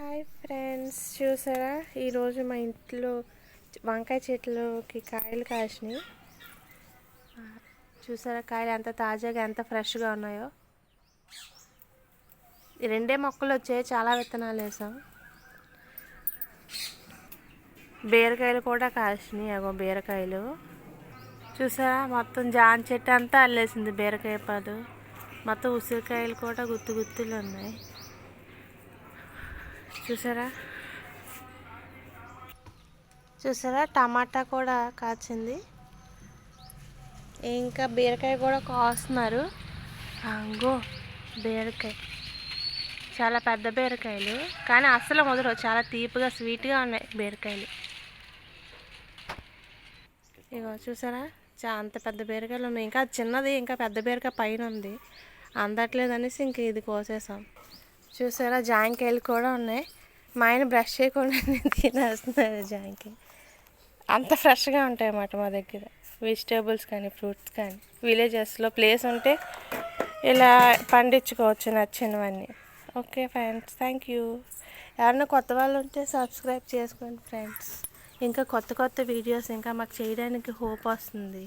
Hi friends, చూసారా ఈరోజు మా ఇంట్లో వంకాయ చెట్లోకి కాయలు కాసినాయి. చూసారా కాయలు ఎంత తాజాగా ఎంత ఫ్రెష్గా ఉన్నాయో. ఈ రెండే మొక్కలు వచ్చాయి, చాలా విత్తనాలు వేసాం. బీరకాయలు కూడా కాసినాయి, అగో బీరకాయలు చూసారా. మొత్తం జామ చెట్టు అంతా అల్లేసింది బీరకాయ పాదు. మొత్తం ఉసిరికాయలు కూడా గుత్తులు ఉన్నాయి చూసారా. టమాటా కూడా కాచింది, ఇంకా బీరకాయ కూడా కోస్తున్నారు. అంగో బీరకాయ చాలా పెద్ద బీరకాయలు, కానీ అస్సలు ముదరవు, చాలా తీపిగా స్వీట్గా ఉన్నాయి బీరకాయలు. ఇగో చూసారా, అంత పెద్ద బీరకాయలు ఉన్నాయి. ఇంకా చిన్నది, ఇంకా పెద్ద బీరకాయ పైన ఉంది, అందట్లేదు అనేసి ఇంక ఇది కోసేసాం. చూసారా జాంకాయలు కూడా ఉన్నాయి. మా ఆయన బ్రష్ చేయకుండా తినేస్తున్నారు జాంకాయ. అంత ఫ్రెష్గా ఉంటాయి అన్నమాట మా దగ్గర వెజిటేబుల్స్ కానీ ఫ్రూట్స్ కానీ. విలేజెస్లో ప్లేస్ ఉంటే ఇలా పండించుకోవచ్చు నచ్చినవన్నీ. Okay friends, thank you. ఎవరైనా కొత్త వాళ్ళు ఉంటే సబ్స్క్రైబ్ చేసుకోండి ఫ్రెండ్స్. ఇంకా కొత్త వీడియోస్ ఇంకా మాకు చేయడానికి హోప్ వస్తుంది.